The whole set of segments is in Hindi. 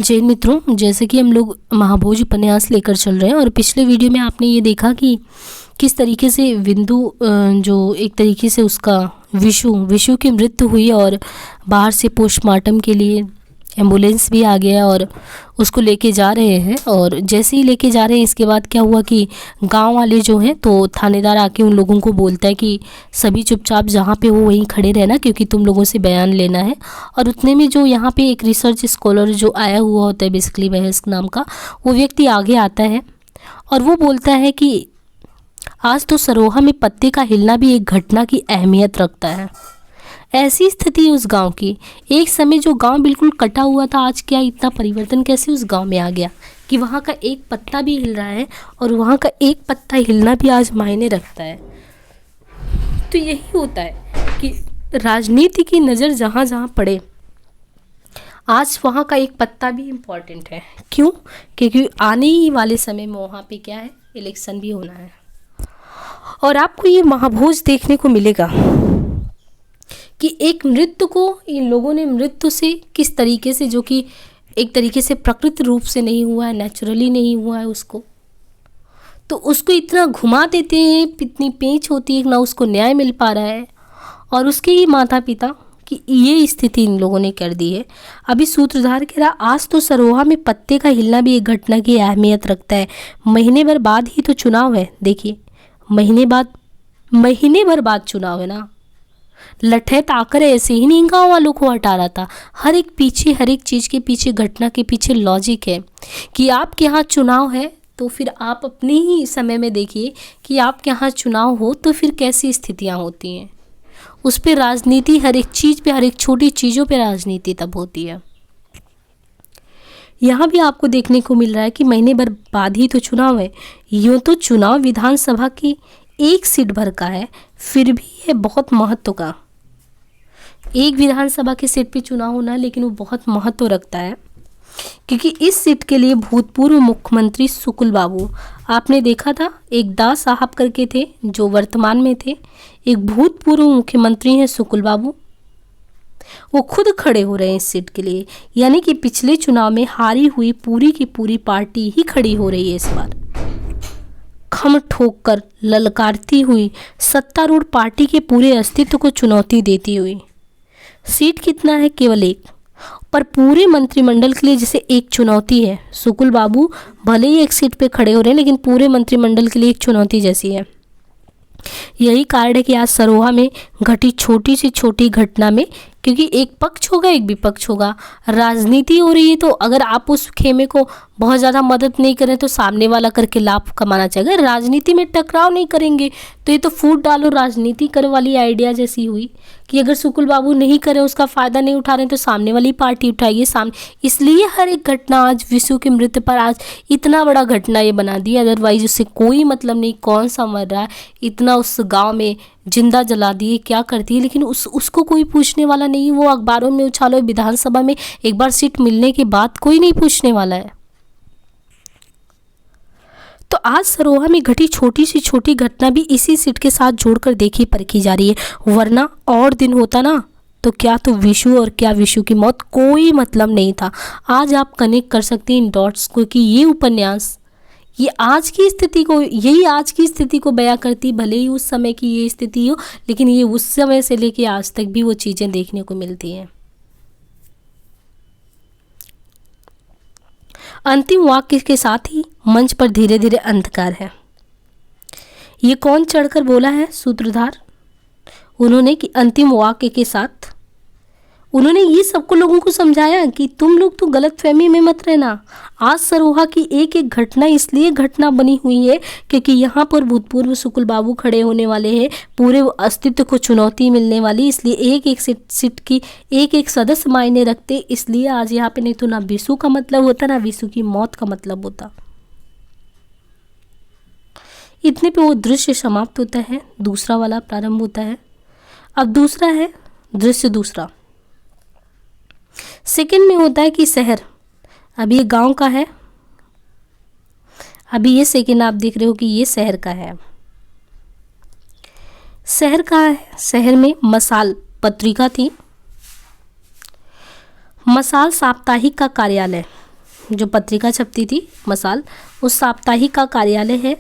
जैन मित्रों, जैसे कि हम लोग महाभोज उपन्यास लेकर चल रहे हैं और पिछले वीडियो में आपने ये देखा कि किस तरीके से विंदु जो एक तरीके से उसका विशु की मृत्यु हुई और बाहर से पोस्टमार्टम के लिए एम्बुलेंस भी आ गया और उसको लेके जा रहे हैं। और जैसे ही लेके जा रहे हैं इसके बाद क्या हुआ कि गांव वाले जो हैं तो थानेदार आके उन लोगों को बोलता है कि सभी चुपचाप जहाँ पे हो वहीं खड़े रहना, क्योंकि तुम लोगों से बयान लेना है। और उतने में जो यहाँ पे एक रिसर्च स्कॉलर जो आया हुआ होता है, बेसिकली वहस्क नाम का वो व्यक्ति आगे आता है और वो बोलता है कि आज तो सरोहा में पत्ते का हिलना भी एक घटना की अहमियत रखता है। ऐसी स्थिति उस गांव की, एक समय जो गांव बिल्कुल कटा हुआ था, आज क्या इतना परिवर्तन कैसे उस गांव में आ गया कि वहां का एक पत्ता भी हिल रहा है और वहां का एक पत्ता हिलना भी आज मायने रखता है। तो यही होता है कि राजनीति की नज़र जहां जहां पड़े, आज वहां का एक पत्ता भी इम्पॉर्टेंट है। क्यों? क्योंकि आने ही वाले समय में वहां पे क्या है, इलेक्शन भी होना है। और आपको ये महाभोज देखने को मिलेगा कि एक मृत्यु को इन लोगों ने मृत्यु से किस तरीके से, जो कि एक तरीके से प्रकृति रूप से नहीं हुआ है, नेचुरली नहीं हुआ है, उसको तो उसको इतना घुमा देते हैं, इतनी पेंच होती है ना उसको न्याय मिल पा रहा है। और उसके ही माता पिता कि ये स्थिति इन लोगों ने कर दी है। अभी सूत्रधार कह रहा, आज तो सरोहा में पत्ते का हिलना भी एक घटना की अहमियत रखता है। महीने भर बाद ही तो चुनाव है। देखिए, महीने भर बाद चुनाव है ना। लठैत आकर ऐसे ही नहीं गाँव वालों को हटा रहा था। हर एक चीज़ के पीछे, घटना के पीछे लॉजिक है कि आपके यहाँ चुनाव है तो फिर आप अपने ही समय में देखिए कि आपके यहाँ चुनाव हो तो फिर कैसी स्थितियाँ होती हैं। उस पर राजनीति, हर एक चीज़ पे, हर एक छोटी चीज़ों पे राजनीति तब होती है। यहाँ भी आपको देखने को मिल रहा है कि महीने भर बाद ही तो चुनाव है। यूँ तो चुनाव विधानसभा की एक सीट भर का है, फिर भी ये बहुत महत्व का, एक विधानसभा की सीट पे चुनाव होना, लेकिन वो बहुत महत्व रखता है क्योंकि इस सीट के लिए भूतपूर्व मुख्यमंत्री सुकुल बाबू, आपने देखा था एक दास साहब करके थे जो वर्तमान में थे, एक भूतपूर्व मुख्यमंत्री हैं सुकुल बाबू, वो खुद खड़े हो रहे हैं इस सीट के लिए। यानी कि पिछले चुनाव में हारी हुई पूरी की पूरी पार्टी ही खड़ी हो रही है इस बार, खम ठोक कर ललकारती हुई सत्तारूढ़ पार्टी के पूरे अस्तित्व को चुनौती देती हुई। सीट कितना है? केवल एक, पर पूरे मंत्रिमंडल के लिए जैसे एक चुनौती है। सुकुल बाबू भले ही एक सीट पे खड़े हो रहे हैं, लेकिन पूरे मंत्रिमंडल के लिए एक चुनौती जैसी है। यही कारण है कि आज सरोहा में घटी छोटी से छोटी घटना में, क्योंकि एक पक्ष होगा एक विपक्ष होगा, राजनीति हो रही है, तो अगर आप उस खेमे को बहुत ज़्यादा मदद नहीं करें तो सामने वाला करके लाभ कमाना चाहेगा। राजनीति में टकराव नहीं करेंगे तो ये तो फूट डालो राजनीति कर वाली आइडिया जैसी हुई कि अगर सुकुल बाबू नहीं करें, उसका फ़ायदा नहीं उठा रहे तो सामने वाली पार्टी उठाइए सामने। इसलिए हर एक घटना आज विशु की मृत्यु पर आज इतना बड़ा घटना ये बना दी, अदरवाइज उससे कोई मतलब नहीं, कौन सा मर रहा है, इतना उस गाँव में जिंदा जला दिए, क्या करती है, लेकिन उसको कोई पूछने वाला नहीं। वो अखबारों में उछालो, विधानसभा में एक बार सीट मिलने के बाद कोई नहीं पूछने वाला है। तो आज सरोहा में घटी छोटी सी छोटी घटना भी इसी सीट के साथ जोड़कर देखी परखी जा रही है। वरना और दिन होता ना तो क्या तो विशु और क्या विशु की मौत, कोई मतलब नहीं था। आज आप कनेक्ट कर सकते हैं इन डॉट्स को कि ये उपन्यास ये आज की स्थिति को, यही आज की स्थिति को बयां करती। भले ही उस समय की ये स्थिति हो, लेकिन ये उस समय से लेके आज तक भी वो चीज़ें देखने को मिलती हैं। अंतिम वाक्य के साथ ही मंच पर धीरे धीरे अंधकार है। ये कौन चढ़कर बोला है? सूत्रधार। उन्होंने कि अंतिम वाक्य के साथ उन्होंने ये सबको लोगों को समझाया कि तुम लोग तो गलतफहमी में मत रहना। आज सरोहा की एक एक घटना इसलिए घटना बनी हुई है क्योंकि यहाँ पर भूतपूर्व सुकुल बाबू खड़े होने वाले हैं, पूरे अस्तित्व को चुनौती मिलने वाली, इसलिए एक एक सीट की एक एक सदस्य मायने रखते, इसलिए आज यहाँ पे, नहीं तो ना विशु का मतलब होता ना विशु की मौत का मतलब होता। इतने पे वो दृश्य समाप्त होता है, दूसरा वाला प्रारंभ होता है। अब दूसरा है दृश्य दूसरा, सेकंड में होता है कि शहर, अभी ये गांव का है, अभी ये सेकंड आप देख रहे हो कि ये शहर का है। शहर का है, शहर में मसाल पत्रिका थी, मसाल साप्ताहिक का कार्यालय, जो पत्रिका छपती थी मसाल, उस साप्ताहिक का कार्यालय है।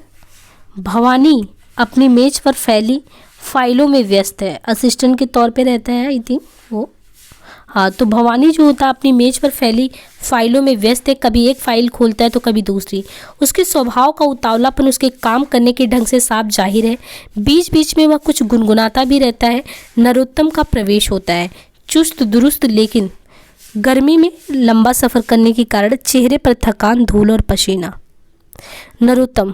भवानी अपनी मेज पर फैली फाइलों में व्यस्त है, असिस्टेंट के तौर पे रहता है आई थिंक वो। हाँ, तो भवानी जो होता है अपनी मेज पर फैली फाइलों में व्यस्त है, कभी एक फाइल खोलता है तो कभी दूसरी। उसके स्वभाव का उतावलापन उसके काम करने के ढंग से साफ जाहिर है। बीच बीच में वह कुछ गुनगुनाता भी रहता है। नरोत्तम का प्रवेश होता है, चुस्त दुरुस्त, लेकिन गर्मी में लंबा सफ़र करने के कारण चेहरे पर थकान, धूल और पसीना। नरोत्तम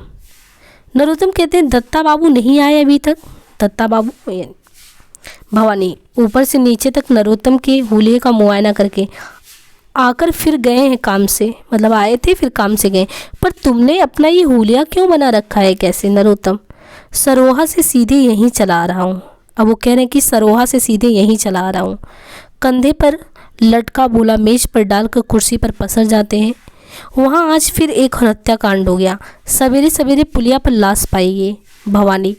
कहते हैं दत्ता बाबू नहीं आए अभी तक। दत्ता बाबू भवानी ऊपर से नीचे तक नरोत्तम के हुलिये का मुआयना करके, आकर फिर गए हैं काम से, मतलब आए थे फिर काम से गए। पर तुमने अपना ये हुलिया क्यों बना रखा है? कैसे? नरोत्तम सरोहा से सीधे यहीं चला आ रहा हूँ। अब वो कह रहे हैं कि सरोहा से सीधे यहीं चला आ रहा हूँ। कंधे पर लटका बोला मेज पर डालकर कुर्सी पर पसर जाते हैं। वहाँ आज फिर एक हत्याकांड हो गया। सवेरे सवेरे पुलिया पर लाश पाई गई। भवानी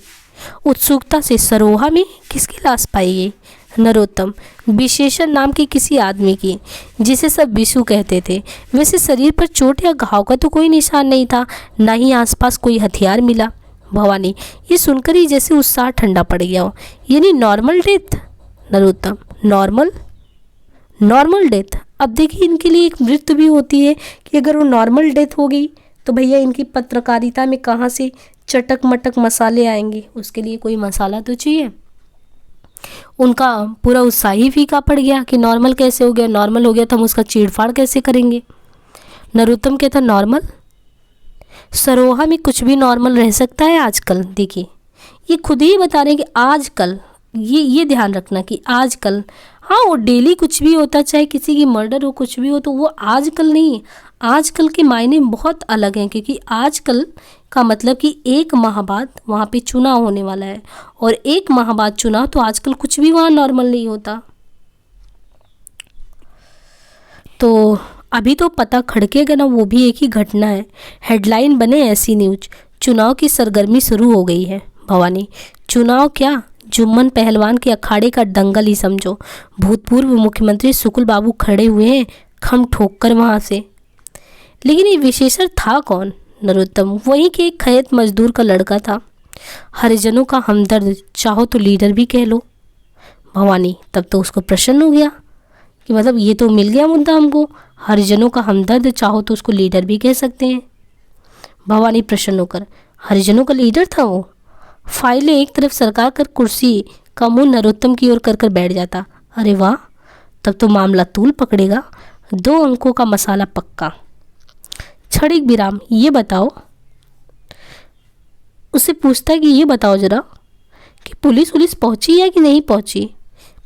उत्सुकता से, सरोहा में किसकी लाश पाई गई? नरोत्तम विशेषण नाम के किसी आदमी की, जिसे सब विशु कहते थे। वैसे शरीर पर चोट या घाव का तो कोई निशान नहीं था, न ही आसपास कोई हथियार मिला। भवानी ये सुनकर ही जैसे उत्साह ठंडा पड़ गया हो। यानी normal death? Narottam normal death. अब देखिए इनके लिए एक मृत्यु भी होती है कि अगर वो नॉर्मल डेथ हो गई तो भैया इनकी पत्रकारिता में कहाँ से चटक मटक मसाले आएंगे? उसके लिए कोई मसाला तो चाहिए। उनका पूरा उत्साह ही फीका पड़ गया कि नॉर्मल कैसे हो गया, नॉर्मल हो गया तो हम उसका चीड़फाड़ कैसे करेंगे। नरोत्तम कहता नॉर्मल? सरोहा में कुछ भी नॉर्मल रह सकता है आजकल? देखिए ये खुद ही बता रहे हैं कि आजकल, ये ध्यान रखना कि आजकल, हाँ वो डेली कुछ भी होता, चाहे किसी की मर्डर हो, कुछ भी हो, तो वो आजकल नहीं है। आजकल के मायने बहुत अलग हैं, क्योंकि आजकल का मतलब कि एक माह बाद वहाँ पे चुनाव होने वाला है, और एक माह बाद चुनाव, तो आजकल कुछ भी वहाँ नॉर्मल नहीं होता। तो अभी तो पता खड़केगा ना, वो भी एक ही घटना है। हेडलाइन बने ऐसी न्यूज, चुनाव की सरगर्मी शुरू हो गई है। भवानी चुनाव क्या, जुम्मन पहलवान के अखाड़े का दंगल ही समझो। भूतपूर्व मुख्यमंत्री शुक्ल बाबू खड़े हुए हैं खम ठोक कर वहाँ से। लेकिन ये विशेषण था कौन? नरोत्तम वहीं के एक खैत मजदूर का लड़का था, हरिजनों का हमदर्द, चाहो तो लीडर भी कह लो। भवानी तब तो उसको प्रसन्न हो गया कि मतलब ये तो मिल गया मुद्दा हमको, हरिजनों का हमदर्द, चाहो तो उसको लीडर भी कह सकते हैं। भवानी प्रसन्न होकर, हरिजनों का लीडर था वो? फाइलें एक तरफ सरका कर कुर्सी का मुंह नरोत्तम की ओर कर बैठ जाता। अरे वाह, तब तो मामला तूल पकड़ेगा, 2 अंकों का मसाला पक्का। क्षणिक विराम, ये बताओ, उससे पूछता है कि ये बताओ जरा कि पुलिस पहुंची या कि नहीं पहुंची?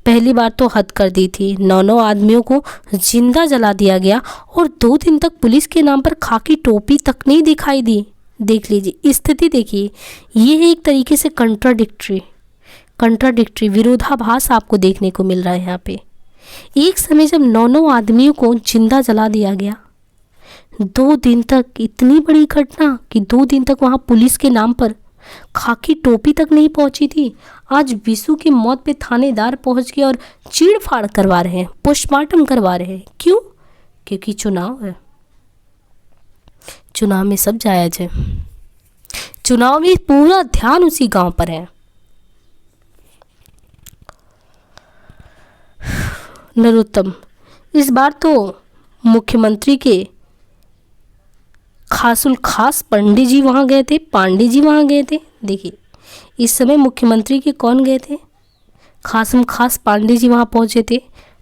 पहली बार तो हद कर दी थी, 9 आदमियों को जिंदा जला दिया गया और 2 दिन तक पुलिस के नाम पर खाकी टोपी तक नहीं दिखाई दी। देख लीजिए स्थिति, देखिए ये है एक तरीके से कंट्राडिक्टरी विरोधाभास आपको देखने को मिल रहा है यहाँ पे। एक समय जब 9 आदमियों को जिंदा जला दिया गया, 2 दिन तक, इतनी बड़ी घटना कि 2 दिन तक वहाँ पुलिस के नाम पर खाकी टोपी तक नहीं पहुंची थी। आज विशु की मौत पे थानेदार पहुंच गए और चीड़-फाड़ करवा रहे हैं, पोस्टमार्टम करवा रहे हैं। क्यों? क्योंकि चुनाव है, चुनाव में सब जायज है, चुनाव में पूरा ध्यान उसी गांव पर है। नरोत्तम इस बार तो मुख्यमंत्री के खासुल खास पांडे जी वहाँ गए थे। देखिए इस समय मुख्यमंत्री के कौन गए थे? खासम खास पांडे जी वहाँ पहुँचे थे।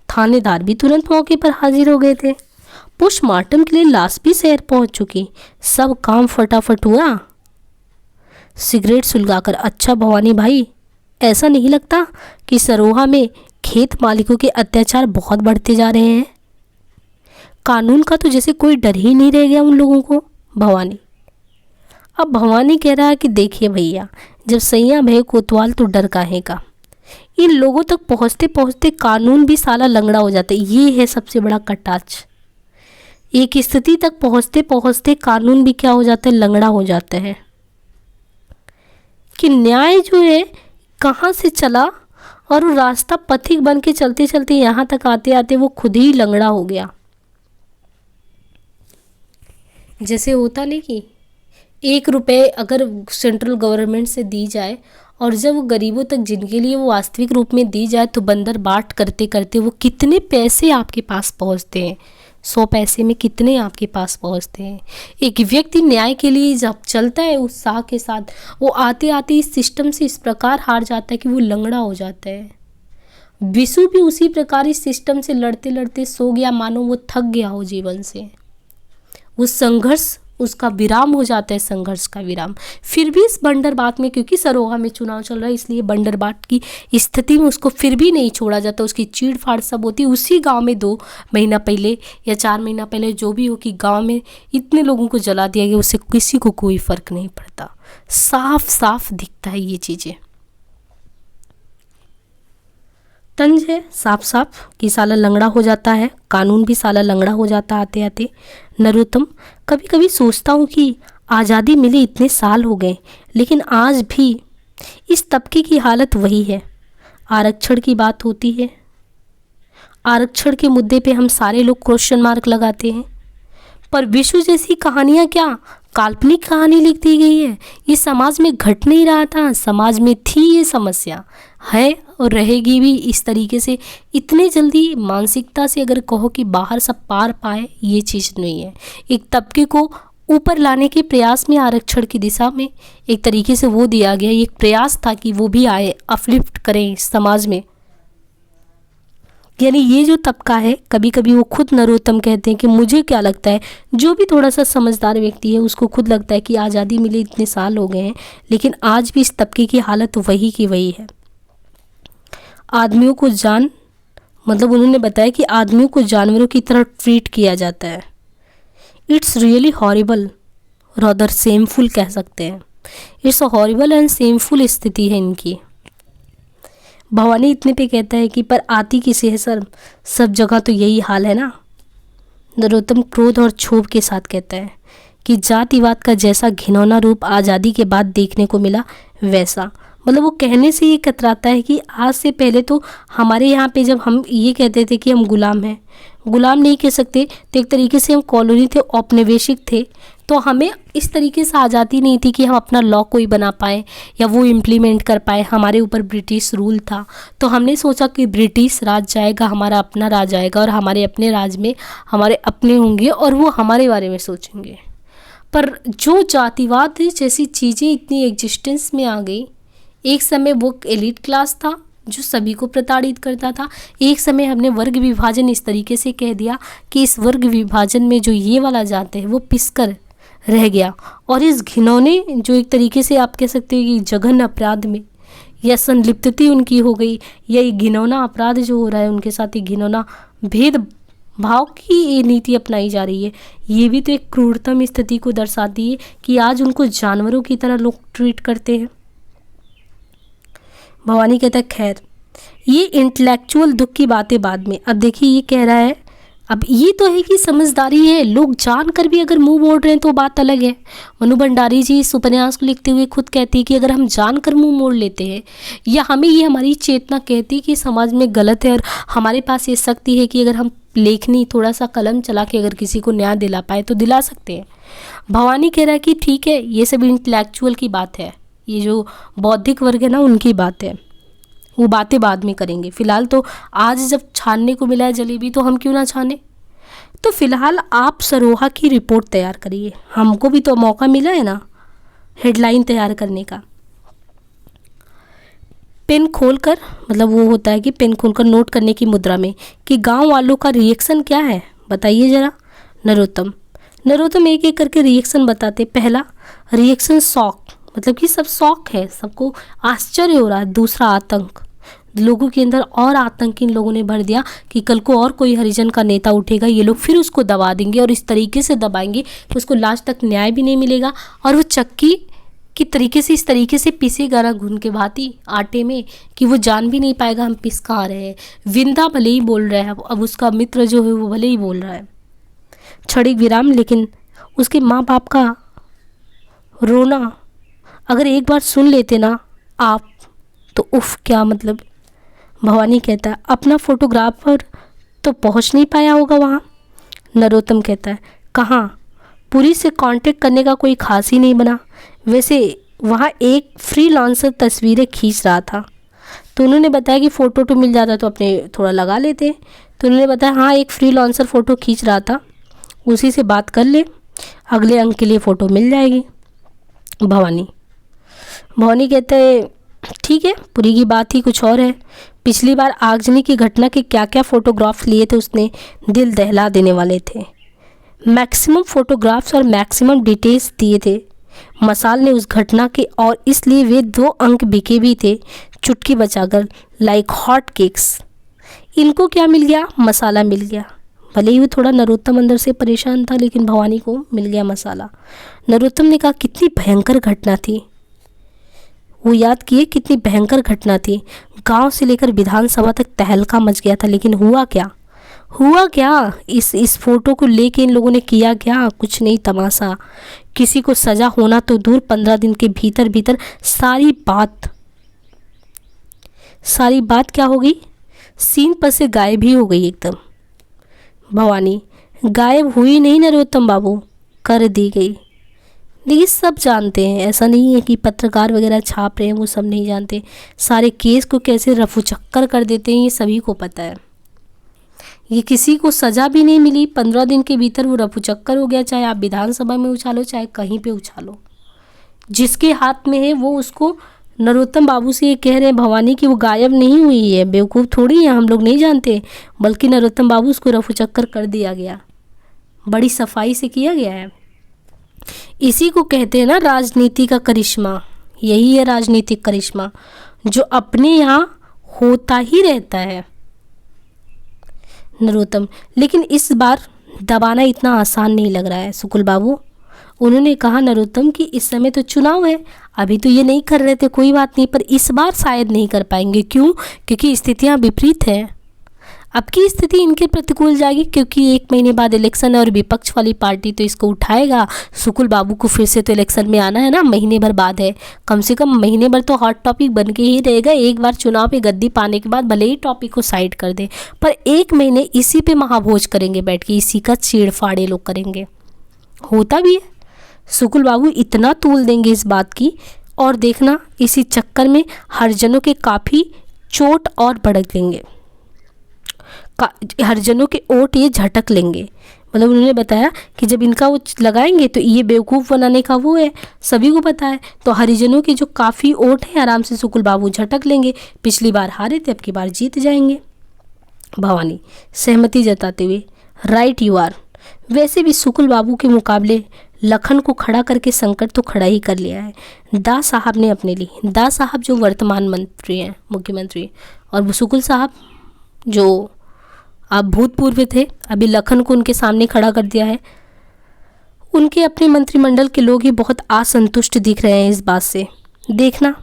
थानेदार भी तुरंत मौके पर हाजिर हो गए थे। पोस्टमार्टम के लिए लाश भी शहर पहुँच चुकी। सब काम फटाफट हुआ। सिगरेट सुलगाकर, अच्छा भवानी भाई, ऐसा नहीं लगता कि सरोहा में खेत मालिकों के अत्याचार बहुत बढ़ते जा रहे हैं? कानून का तो जैसे कोई डर ही नहीं रह गया उन लोगों को। भवानी अब भवानी कह रहा है कि देखिए भैया, जब सैया भय कोतवाल तो डर काहे का। इन लोगों तक पहुँचते पहुँचते कानून भी साला लंगड़ा हो जाता है। ये है सबसे बड़ा कटाच। एक स्थिति तक पहुँचते पहुँचते कानून भी क्या हो जाता है? लंगड़ा हो जाता है कि न्याय जो है कहाँ से चला और वो रास्ता पथिक बन के चलते चलते यहाँ तक आते आते वो खुद ही लंगड़ा हो गया। जैसे होता नहीं कि 1 रुपए अगर सेंट्रल गवर्नमेंट से दी जाए और जब वो गरीबों तक जिनके लिए वो वास्तविक रूप में दी जाए तो बंदर बाट करते करते वो कितने पैसे आपके पास पहुंचते हैं, 100 पैसे में कितने आपके पास पहुंचते हैं। एक व्यक्ति न्याय के लिए जब चलता है उत्साह के साथ, वो आते आते इस सिस्टम से इस प्रकार हार जाता है कि वो लंगड़ा हो जाता है। विशु भी उसी प्रकार इस सिस्टम से लड़ते लड़ते सो गया, मानो वो थक गया हो जीवन से। वो संघर्ष उसका विराम हो जाता है, संघर्ष का विराम। फिर भी इस बंदरबाट में, क्योंकि सरोहा में चुनाव चल रहा है इसलिए बंदरबाट की स्थिति में उसको फिर भी नहीं छोड़ा जाता। उसकी चीड़ फाड़ सब होती उसी गांव में 2 महीना पहले या 4 महीना पहले, जो भी हो, कि गांव में इतने लोगों को जला दिया गया, उससे किसी को कोई फर्क नहीं पड़ता। साफ साफ दिखता है ये चीज़ें। तंज है साफ साफ कि साला लंगड़ा हो जाता है, कानून भी साला लंगड़ा हो जाता आते आते। नरोत्तम, कभी कभी सोचता हूँ कि आज़ादी मिले इतने साल हो गए, लेकिन आज भी इस तबके की हालत वही है। आरक्षण की बात होती है, आरक्षण के मुद्दे पे हम सारे लोग क्वेश्चन मार्क लगाते हैं, पर विश्व जैसी कहानियाँ क्या काल्पनिक कहानी लिख दी गई है। ये समाज में घट नहीं रहा था, समाज में थी ये समस्या, है और रहेगी भी इस तरीके से। इतने जल्दी मानसिकता से अगर कहो कि बाहर सब पार पाए, ये चीज़ नहीं है। एक तबके को ऊपर लाने के प्रयास में आरक्षण की दिशा में एक तरीके से वो दिया गया, एक प्रयास था कि वो भी आए, अपलिफ्ट करें समाज में। यानी ये जो तबका है, कभी कभी वो खुद नरोत्तम कहते हैं कि मुझे क्या लगता है, जो भी थोड़ा सा समझदार व्यक्ति है उसको खुद लगता है कि आज़ादी मिले इतने साल हो गए हैं, लेकिन आज भी इस तबके की हालत वही की वही है। आदमियों को मतलब उन्होंने बताया कि आदमियों को जानवरों की तरह ट्रीट किया जाता है। It's really horrible, rather shameful कह सकते हैं। It's a horrible and shameful स्थिति है इनकी। भवानी इतने पे कहता है कि पर आती किसे है सर, सब जगह तो यही हाल है ना। नरोत्तम क्रोध और क्षोभ के साथ कहता है कि जातिवाद का जैसा घिनौना रूप आज़ादी के बाद देखने को मिला, वैसा, मतलब वो कहने से ये कतराता है कि आज से पहले तो हमारे यहाँ पे जब हम ये कहते थे कि हम गुलाम हैं, गुलाम नहीं कह सकते, तो एक तरीके से हम कॉलोनी थे, औपनिवेशिक थे, तो हमें इस तरीके से आज़ादी नहीं थी कि हम अपना लॉ कोई बना पाए या वो इम्प्लीमेंट कर पाए। हमारे ऊपर ब्रिटिश रूल था, तो हमने सोचा कि ब्रिटिश राज जाएगा, हमारा अपना राज आएगा और हमारे अपने राज में हमारे अपने होंगे और वो हमारे बारे में सोचेंगे। पर जो जातिवाद जैसी चीज़ें इतनी एग्जिस्टेंस में आ गई, एक समय वो एलिट क्लास था जो सभी को प्रताड़ित करता था, एक समय हमने वर्ग विभाजन इस तरीके से कह दिया कि इस वर्ग विभाजन में जो ये वाला जाते हैं वो पिसकर रह गया, और इस घिनौने जो एक तरीके से आप कह सकते हैं कि जघन्य अपराध में या संलिप्तता उनकी हो गई, या ये घिनौना अपराध जो हो रहा है उनके साथ, ये घिनौना भेदभाव की ये नीति अपनाई जा रही है, ये भी तो एक क्रूरतम स्थिति को दर्शाती है कि आज उनको जानवरों की तरह लोग ट्रीट करते हैं। भवानी कहता है खैर ये इंटेलेक्चुअल दुख की बातें बाद में। अब देखिए ये कह रहा है, अब ये तो है कि समझदारी है, लोग जानकर भी अगर मुंह मोड़ रहे हैं तो बात अलग है। मनु भंडारी जी इस उपन्यास को लिखते हुए खुद कहती है कि अगर हम जानकर मुंह मोड़ लेते हैं या हमें ये हमारी चेतना कहती है कि समाज में गलत है और हमारे पास ये शक्ति है कि अगर हम लेखनी थोड़ा सा कलम चला के अगर किसी को न्याय दिला पाए तो दिला सकते हैं। भवानी कह रहा है कि ठीक है, ये सब इंटेलेक्चुअल की बात है, ये जो बौद्धिक वर्ग है ना उनकी बात है, वो बातें बाद में करेंगे। फिलहाल तो आज जब छानने को मिला है जलेबी तो हम क्यों ना छाने। तो फिलहाल आप सरोहा की रिपोर्ट तैयार करिए, हमको भी तो मौका मिला है ना हेडलाइन तैयार करने का। पेन खोलकर, मतलब वो होता है कि पेन खोलकर नोट करने की मुद्रा में कि गांव वालों का रिएक्शन क्या है बताइए ज़रा। नरोत्तम एक एक करके रिएक्शन बताते। पहला रिएक्शन शॉक, मतलब कि सब शौक है, सबको आश्चर्य हो रहा है। दूसरा आतंक, लोगों के अंदर और आतंक इन लोगों ने भर दिया कि कल को और कोई हरिजन का नेता उठेगा, ये लोग फिर उसको दबा देंगे और इस तरीके से दबाएंगे कि उसको लास्ट तक न्याय भी नहीं मिलेगा और वो चक्की की तरीके से इस तरीके से पीसेगा ना घुन के भांति आटे में कि वो जान भी नहीं पाएगा हम पिस कहाँ रहे हैं। विंदा भले ही बोल रहा है, अब उसका मित्र जो है वो भले ही बोल रहा है। क्षणिक विराम, लेकिन उसके माँ बाप का रोना अगर एक बार सुन लेते ना आप तो उफ क्या मतलब। भवानी कहता है अपना फोटोग्राफर तो पहुंच नहीं पाया होगा वहाँ। नरोत्तम कहता है कहाँ, पुलिस से कांटेक्ट करने का कोई खास ही नहीं बना। वैसे वहाँ एक फ्रीलांसर तस्वीरें खींच रहा था, तो उन्होंने बताया कि फ़ोटो तो मिल जाता तो अपने थोड़ा लगा लेते। तो उन्होंने बताया हाँ एक फ्रीलांसर फ़ोटो खींच रहा था, उसी से बात कर ले, अगले अंक के लिए फ़ोटो मिल जाएगी। भवानी कहते ठीक है, पूरी की बात ही कुछ और है। पिछली बार आगजनी की घटना के क्या क्या फ़ोटोग्राफ्स लिए थे उसने, दिल दहला देने वाले थे। मैक्सिमम फ़ोटोग्राफ्स और मैक्सिमम डिटेल्स दिए थे मसाल ने उस घटना के, और इसलिए वे 2 अंक बिके भी थे चुटकी बचाकर, लाइक हॉट केक्स। इनको क्या मिल गया? मसाला मिल गया। भले ही वो थोड़ा नरोत्तम अंदर से परेशान था, लेकिन भवानी को मिल गया मसाला। नरोत्तम ने कहा कितनी भयंकर घटना थी। वो याद किए कितनी भयंकर घटना थी। गांव से लेकर विधानसभा तक तहलका मच गया था, लेकिन हुआ क्या? इस फोटो को लेके इन लोगों ने किया क्या? कुछ नहीं, तमाशा। किसी को सज़ा होना तो दूर, 15 दिन के भीतर भीतर सारी बात क्या हो गई? सीन पर से गायब ही हो गई एकदम। भवानी गायब हुई नहीं नरोत्तम बाबू, कर दी गई। देखिए सब जानते हैं, ऐसा नहीं है कि पत्रकार वगैरह छाप रहे हैं वो सब नहीं जानते। सारे केस को कैसे रफू चक्कर कर देते हैं ये सभी को पता है। ये किसी को सज़ा भी नहीं मिली, 15 दिन के भीतर वो रफू चक्कर हो गया। चाहे आप विधानसभा में उछालो, चाहे कहीं पे उछालो, जिसके हाथ में है वो उसको। नरोत्तम बाबू से ये कह रहे हैं भवानी कि वो गायब नहीं हुई है, बेवकूफ़ थोड़ी है, हम लोग नहीं जानते, बल्कि नरोत्तम बाबू उसको रफू चक्कर कर दिया गया, बड़ी सफाई से किया गया है। इसी को कहते हैं ना राजनीति का करिश्मा। यही है राजनीतिक करिश्मा, जो अपने यहाँ होता ही रहता है। नरोत्तम, लेकिन इस बार दबाना इतना आसान नहीं लग रहा है सुकुल बाबू। उन्होंने कहा नरोत्तम कि इस समय तो चुनाव है, अभी तो ये नहीं कर रहे थे, कोई बात नहीं, पर इस बार शायद नहीं कर पाएंगे। क्यों? क्योंकि स्थितियां विपरीत हैं। अब की स्थिति इनके प्रतिकूल जाएगी, क्योंकि 1 महीने बाद इलेक्शन है और विपक्ष वाली पार्टी तो इसको उठाएगा। सुकुल बाबू को फिर से तो इलेक्शन में आना है ना, महीने भर बाद है, कम से कम महीने भर तो हॉट टॉपिक बन के ही रहेगा। एक बार चुनाव पे गद्दी पाने के बाद भले ही टॉपिक को साइड कर दे, पर 1 महीने इसी पे महाभोज करेंगे बैठ के, इसी का चीड़-फाड़ ये लोग करेंगे। होता भी है, सुकुल बाबू इतना तूल देंगे इस बात की, और देखना इसी चक्कर में हरिजनों के काफ़ी चोट और भड़क लेंगे, हरिजनों के ओट ये झटक लेंगे। मतलब उन्होंने बताया कि जब इनका वो लगाएंगे तो ये बेवकूफ़ बनाने का वो है, सभी को पता है, तो हरिजनों के जो काफ़ी ओट हैं आराम से सुकुल बाबू झटक लेंगे। पिछली बार हारे थे, अब की बार जीत जाएंगे। भवानी सहमति जताते हुए, राइट यू आर। वैसे भी सुकुल बाबू के मुकाबले लखन को खड़ा करके संकट तो खड़ा ही कर लिया है दास साहब ने अपने लिए। दास साहब जो वर्तमान मंत्री हैं, मुख्यमंत्री, और सुकुल साहब जो आप भूतपूर्व थे, अभी लखन को उनके सामने खड़ा कर दिया है। उनके अपने मंत्रिमंडल के लोग ही बहुत असंतुष्ट दिख रहे हैं इस बात से। देखना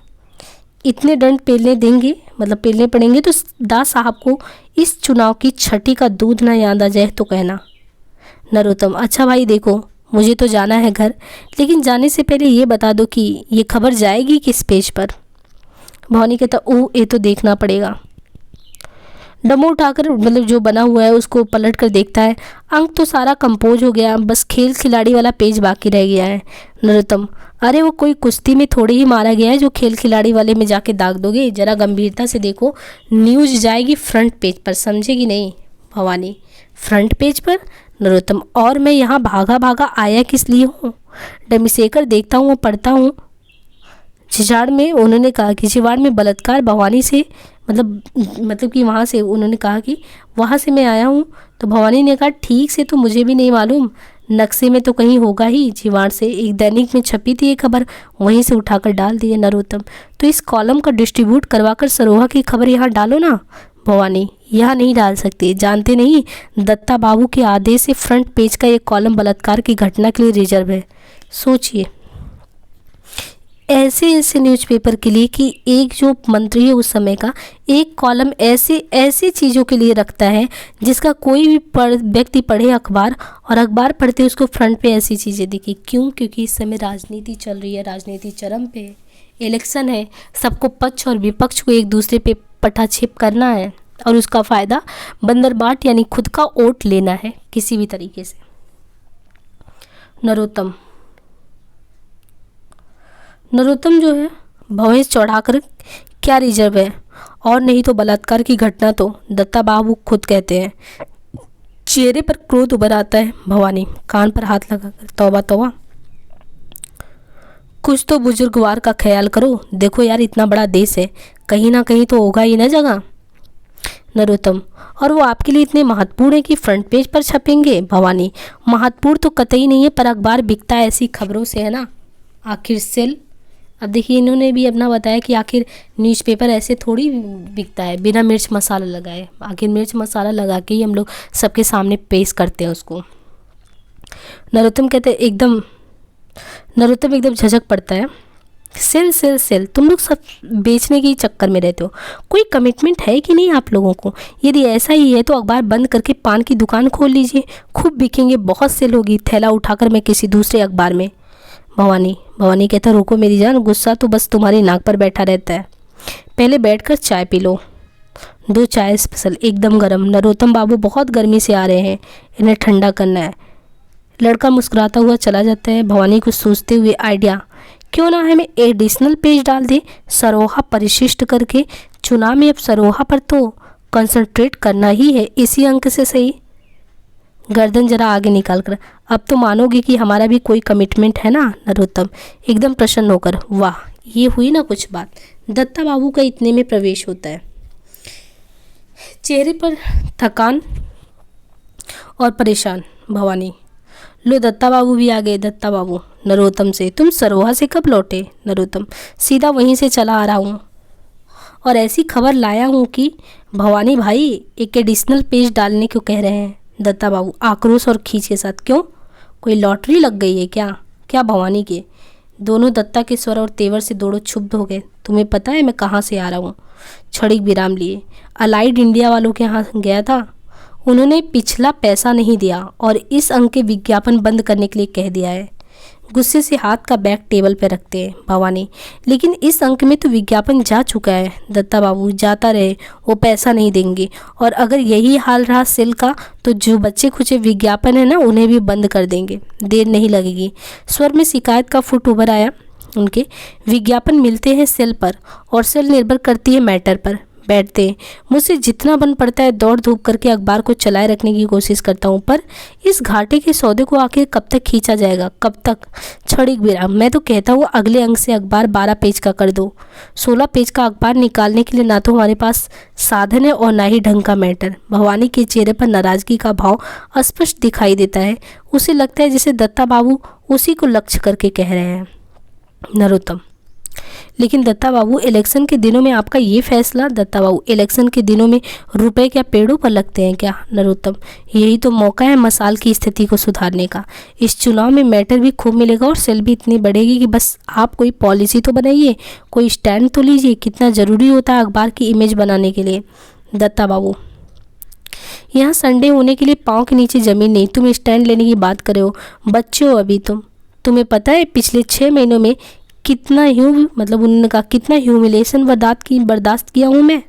इतने दंड पेलने देंगे, मतलब पेलने पड़ेंगे, तो दास साहब को इस चुनाव की छठी का दूध ना याद आ जाए तो कहना। नरोत्तम, अच्छा भाई देखो, मुझे तो जाना है घर, लेकिन जाने से पहले ये बता दो कि ये खबर जाएगी किस पेज पर। भवानी कहता ओह ये तो देखना पड़ेगा। डमो उठाकर मतलब जो बना हुआ है उसको पलट कर देखता है, अंक तो सारा कंपोज हो गया, बस खेल खिलाड़ी वाला पेज बाकी रह गया है। नरोत्तम, अरे वो कोई कुश्ती में थोड़ी ही मारा गया है जो खेल खिलाड़ी वाले में जाके दाग दोगे, जरा गंभीरता से देखो, न्यूज़ जाएगी फ्रंट पेज पर, समझेगी नहीं। भवानी, फ्रंट पेज पर? नरोत्तम, और मैं यहाँ भागा भागा आया किस लिए हूँ? डमीसेकर देखता हूँ, पढ़ता हूँ छिछाड़ में। उन्होंने कहा कि छिछाड़ में बलात्कार भवानी से मतलब कि वहाँ से, उन्होंने कहा कि वहाँ से मैं आया हूँ। तो भवानी ने कहा ठीक से तो मुझे भी नहीं मालूम, नक्शे में तो कहीं होगा ही, छिवाड़ से एक दैनिक में छपी थी ये खबर, वहीं से उठाकर डाल दी है। नरोत्तम, तो इस कॉलम का डिस्ट्रीब्यूट करवाकर सरोहा की खबर यहाँ डालो ना। भवानी, यहाँ नहीं डाल सकते, जानते नहीं, दत्ता बाबू के आदेश से फ्रंट पेज का ये कॉलम बलात्कार की घटना के लिए रिजर्व है। सोचिए ऐसे न्यूज़पेपर के लिए कि एक जो मंत्री है उस समय का एक कॉलम ऐसे चीज़ों के लिए रखता है जिसका कोई भी व्यक्ति पढ़े अखबार, और अखबार पढ़ते उसको फ्रंट पे ऐसी चीज़ें दिखी। क्यों? क्योंकि इस समय राजनीति चल रही है, राजनीति चरम पे है, इलेक्शन है, सबको पक्ष और विपक्ष को एक दूसरे पे पटाछेप करना है, और उसका फ़ायदा बंदरबाट यानी खुद का वोट लेना है किसी भी तरीके से। नरोत्तम। नरोत्तम जो है भैंस चढ़ाकर क्या रिजर्व है, और नहीं तो बलात्कार की घटना तो दत्ता बाबू खुद कहते हैं। चेहरे पर क्रोध उभर आता है। भवानी कान पर हाथ लगाकर, तौबा तौबा, कुछ तो बुजुर्गवार का ख्याल करो। देखो यार, इतना बड़ा देश है, कहीं ना कहीं तो होगा ही ना जगह। नरोत्तम, और वो आपके लिए इतने महत्वपूर्ण है कि फ्रंट पेज पर छपेंगे। भवानी, महत्वपूर्ण तो कतई नहीं है, पर अखबार बिकता है ऐसी खबरों से, है ना। आखिर सेल, अब देखिए इन्होंने भी अपना बताया कि आखिर न्यूज़पेपर ऐसे थोड़ी बिकता है बिना मिर्च मसाला लगाए। आखिर मिर्च मसाला लगा के ही हम लोग सबके सामने पेश करते हैं उसको। नरोत्तम कहते एकदम, नरोत्तम एकदम झझक पड़ता है। सेल सेल सेल, तुम लोग सब बेचने के चक्कर में रहते हो, कोई कमिटमेंट है कि नहीं आप लोगों को? यदि ऐसा ही है तो अखबार बंद करके पान की दुकान खोल लीजिए, खूब बिकेंगे, बहुत सेल होगी। थैला उठाकर मैं किसी दूसरे अखबार में। भवानी कहता रुको मेरी जान, गुस्सा तो बस तुम्हारी नाक पर बैठा रहता है, पहले बैठकर चाय पी लो, 2 चाय स्पेशल, एकदम गर्म। नरोत्तम बाबू बहुत गर्मी से आ रहे हैं, इन्हें ठंडा करना है। लड़का मुस्कुराता हुआ चला जाता है। भवानी कुछ सोचते हुए, आइडिया क्यों ना हमें एडिशनल पेज डाल दे, सरोहा परिशिष्ट करके। चुनाव में अब सरोहा पर तो कंसंट्रेट करना ही है, इसी अंक से सही। गर्दन जरा आगे निकाल कर, अब तो मानोगे कि हमारा भी कोई कमिटमेंट है ना। नरोत्तम एकदम प्रसन्न होकर, वाह ये हुई ना कुछ बात। दत्ता बाबू का इतने में प्रवेश होता है। चेहरे पर थकान और परेशान। भवानी, लो दत्ता बाबू भी आ गए। दत्ता बाबू नरोत्तम से, तुम सरोहा से कब लौटे? नरोत्तम, सीधा वहीं से चला आ रहा हूँ, और ऐसी खबर लाया हूँ कि भवानी भाई एक एडिशनल पेज डालने को कह रहे हैं। दत्ता बाबू आक्रोश और खींच के साथ, क्यों, कोई लॉटरी लग गई है क्या? क्या भवानी के? दोनों दत्ता के स्वर और तेवर से दोनों क्षुब्ध हो गए। तुम्हें पता है मैं कहाँ से आ रहा हूँ? क्षणिक विराम लिए, अलाइड इंडिया वालों के यहाँ गया था, उन्होंने पिछला पैसा नहीं दिया और इस अंक के विज्ञापन बंद करने के लिए कह दिया है। गुस्से से हाथ का बैग टेबल पर रखते हैं। भवानी, लेकिन इस अंक में तो विज्ञापन जा चुका है। दत्ता बाबू, जाता रहे, वो पैसा नहीं देंगे, और अगर यही हाल रहा सेल का तो जो बच्चे खुचे विज्ञापन है ना उन्हें भी बंद कर देंगे, देर नहीं लगेगी। स्वर में शिकायत का फुट उभर आया उनके। विज्ञापन मिलते हैं सेल पर और सेल निर्भर करती है मैटर पर। बैठते हैं, मुझसे जितना बन पड़ता है दौड़ धूप करके अखबार को चलाए रखने की कोशिश करता हूँ, पर इस घाटे के सौदे को आखिर कब तक खींचा जाएगा, कब तक? क्षणिक विराम, मैं तो कहता हूँ अगले अंक से अखबार 12 पेज का कर दो। 16 पेज का अखबार निकालने के लिए ना तो हमारे पास साधन है और ना ही ढंग का मैटर। भवानी के चेहरे पर नाराजगी का भाव स्पष्ट दिखाई देता है। उसे लगता है जैसे दत्ता बाबू उसी को लक्ष्य करके कह रहे हैं। नरोत्तम, लेकिन दत्ता बाबू इलेक्शन के दिनों में आपका ये फैसला? दत्ता बाबू, इलेक्शन के दिनों में रुपए क्या पेड़ों पर लगते हैं क्या? नरोत्तम, यही तो मौका है मसाल की स्थिति को सुधारने का। इस चुनाव में मैटर भी खूब मिलेगा और सेल भी इतनी बढ़ेगी कि बस आप कोई पॉलिसी तो बनाइए, कोई स्टैंड तो लीजिए। कितना ज़रूरी होता है अखबार की इमेज बनाने के लिए। दत्ता बाबू, यहाँ संडे होने के लिए पाँव के नीचे ज़मीन नहीं, तुम स्टैंड लेने की बात कर रहे हो? बच्चे हो अभी तुम्हें पता है पिछले 6 महीनों में कितना उन्होंने कहा कितना ह्यूमिलेशन बर्दाश्त किया हूँ मैं।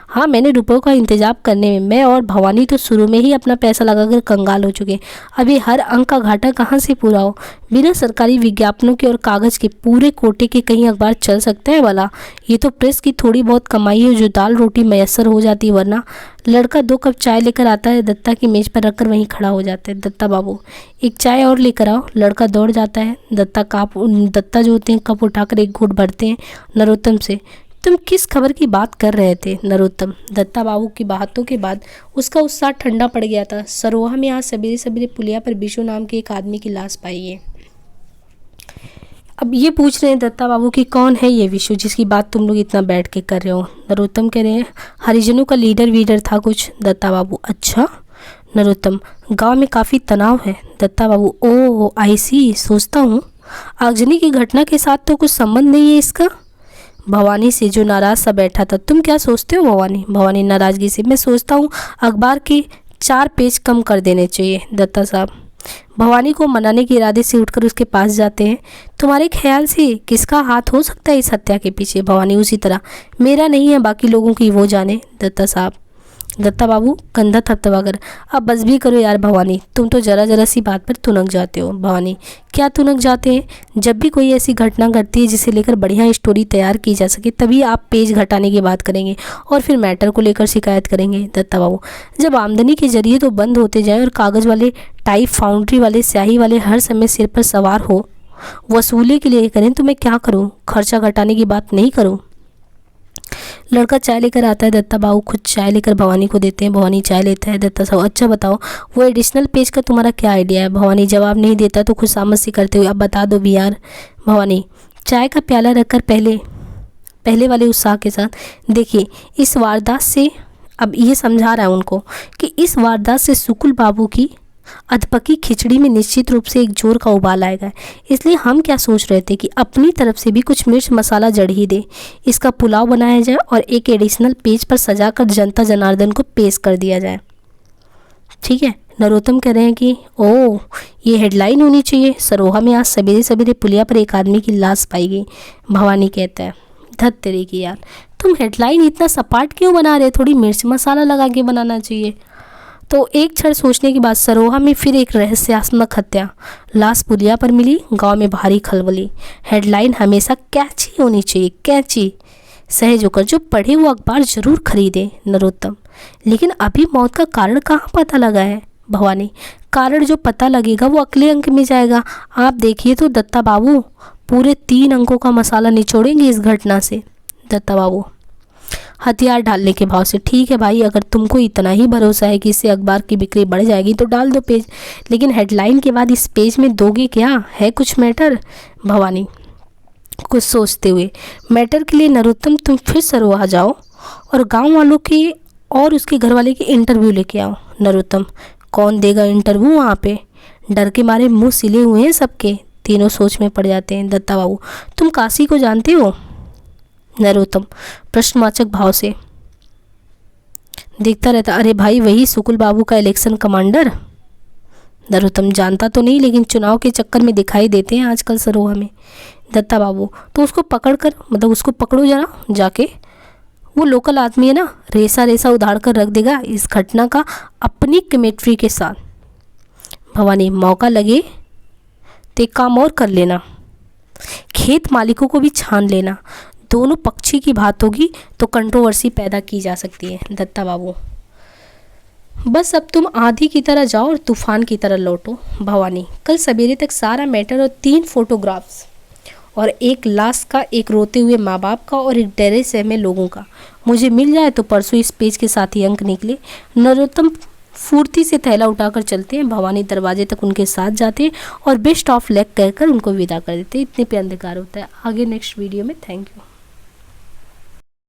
हाँ, मैंने रुपयों का इंतजाम करने में मैं और भवानी तो शुरू में ही अपना पैसा लगाकर कंगाल हो चुके। अभी हर अंक का घाटा कहाँ से पूरा हो? बिना सरकारी विज्ञापनों के और कागज़ के पूरे कोटे के कहीं अखबार चल सकता है वाला? ये तो प्रेस की थोड़ी बहुत कमाई है जो दाल रोटी मैसर हो जाती है, वरना। लड़का 2 कप चाय लेकर आता है, दत्ता की मेज़ पर रखकर वहीं खड़ा हो जाता है। दत्ता बाबू, एक चाय और लेकर आओ। लड़का दौड़ जाता है। दत्ता जो होते हैं कप उठाकर एक घूंट भरते हैं। नरोत्तम से, तुम किस खबर की बात कर रहे थे? नरोत्तम, दत्ता बाबू की बातों के बाद उसका उत्साह ठंडा पड़ गया था। सरोहा में आज सवेरे सवेरे पुलिया पर विशु नाम के एक आदमी की लाश पाई है। अब ये पूछ रहे हैं दत्ता बाबू कि कौन है ये विशु जिसकी बात तुम लोग इतना बैठ के कर रहे हो? नरोत्तम कह रहे हैं हरिजनों का लीडर था कुछ। दत्ता बाबू, अच्छा। नरोत्तम, गांव में काफ़ी तनाव है। दत्ता बाबू, ओ आई सी, सोचता हूँ आगजनी की घटना के साथ तो कुछ संबंध नहीं है इसका। भवानी से, जो नाराज सा बैठा था, तुम क्या सोचते हो भवानी? भवानी नाराज़गी से, मैं सोचता हूँ अखबार के 4 पेज कम कर देने चाहिए। दत्ता साहब भवानी को मनाने के इरादे से उठकर उसके पास जाते हैं। तुम्हारे ख्याल से किसका हाथ हो सकता है इस हत्या के पीछे? भवानी, उसी तरह मेरा नहीं है, बाकी लोगों की वो जाने। दत्ता साहब दत्ता बाबू कंधा थपथपाकर, अब बस भी करो यार भवानी, तुम तो जरा जरा सी बात पर तुनक जाते हो। भवानी, क्या तुनक जाते हैं? जब भी कोई ऐसी घटना घटती है जिसे लेकर बढ़िया स्टोरी तैयार की जा सके तभी आप पेज घटाने की बात करेंगे और फिर मैटर को लेकर शिकायत करेंगे। दत्ता बाबू, जब आमदनी के जरिए तो बंद होते जाए और कागज़ वाले, टाइप, फाउंड्री वाले, स्याही वाले हर समय सिर पर सवार हो, वसूली के लिए करें तो मैं क्या करूं? खर्चा घटाने की बात नहीं करूं? लड़का चाय लेकर आता है, दत्ता बाबू खुद चाय लेकर भवानी को देते हैं। भवानी चाय लेता है। दत्ता साहब, अच्छा बताओ वो एडिशनल पेज का तुम्हारा क्या आइडिया है? भवानी जवाब नहीं देता तो खुद सामस्य करते हुए, अब बता दो भी यार। भवानी चाय का प्याला रखकर पहले वाले उत्साह के साथ, देखिए इस वारदात से, अब ये समझा रहा है उनको कि इस वारदात से सुकुल बाबू की अधपकी खिचड़ी में निश्चित रूप से एक जोर का उबाल आएगा। इसलिए हम क्या सोच रहे थे कि अपनी तरफ से भी कुछ मिर्च मसाला जड़ ही दे, इसका पुलाव बनाया जाए और एक एडिशनल पेज पर सजाकर जनता जनार्दन को पेश कर दिया जाए। ठीक है। नरोत्तम कह रहे हैं कि ओह, ये हेडलाइन होनी चाहिए, सरोहा में आज सवेरे सवेरे पुलिया पर एक आदमी की लाश पाई गई। भवानी कहता है, धत तेरी की यार, तुम हेडलाइन इतना सपाट क्यों बना रहे? थोड़ी मिर्च मसाला लगा के बनाना चाहिए। तो एक क्षण सोचने के बाद सरोहा में फिर एक रहस्यात्मक हत्या, लाश पुलिया पर मिली, गांव में भारी खलबली। हेडलाइन हमेशा कैची होनी चाहिए, कैची। सहज होकर जो पढ़े वो अखबार जरूर खरीदे। नरोत्तम, लेकिन अभी मौत का कारण कहाँ पता लगा है? भवानी, कारण जो पता लगेगा वो अगले अंक में जाएगा। आप देखिए तो दत्ता बाबू, पूरे 3 अंकों का मसाला निचोड़ेंगे इस घटना से। दत्ता बाबू हथियार डालने के भाव से, ठीक है भाई, अगर तुमको इतना ही भरोसा है कि इससे अखबार की बिक्री बढ़ जाएगी तो डाल दो पेज, लेकिन हेडलाइन के बाद इस पेज में दोगे क्या? है कुछ मैटर? भवानी कुछ सोचते हुए, मैटर के लिए नरोत्तम तुम फिर सरोहा जाओ और गांव वालों के और उसके घर वाले के इंटरव्यू लेके आओ। नरोत्तम, कौन देगा इंटरव्यू वहाँ पे? डर के मारे मुँह सिले हुए हैं सबके। तीनों सोच में पड़ जाते हैं। दत्ता बाबू, तुम काशी को जानते हो? नरोत्तम प्रश्नवाचक भाव से देखता रहता, अरे भाई वही सुकुल बाबू का इलेक्शन कमांडर। नरोत्तम, जानता तो नहीं, लेकिन चुनाव के चक्कर में दिखाई देते हैं आजकल सरोहा में। दत्ता बाबू, तो उसको पकड़ कर, मतलब उसको पकड़ो जरा जाके, वो लोकल आदमी है ना, रेसा उधार कर रख देगा इस घटना का अपनी कमेट्री के साथ। भवानी, मौका लगे तो एक काम और कर लेना, खेत मालिकों को भी छान लेना, दोनों पक्षी की बात होगी तो कंट्रोवर्सी पैदा की जा सकती है। दत्ता बाबू, बस अब तुम आंधी की तरह जाओ और तूफान की तरह लौटो। भवानी, कल सवेरे तक सारा मैटर और 3 फोटोग्राफ्स और एक लाश का, एक रोते हुए माँ बाप का और एक डरे सहमे लोगों का मुझे मिल जाए तो परसों इस पेज के साथ ही अंक निकले। नरोत्तम फुर्ती से थैला उठाकर चलते हैं। भवानी दरवाजे तक उनके साथ जाते हैं और बेस्ट ऑफ लक कहकर उनको विदा कर देते हैं। इतने पे अंधकार होता है। आगे नेक्स्ट वीडियो में। Thank you.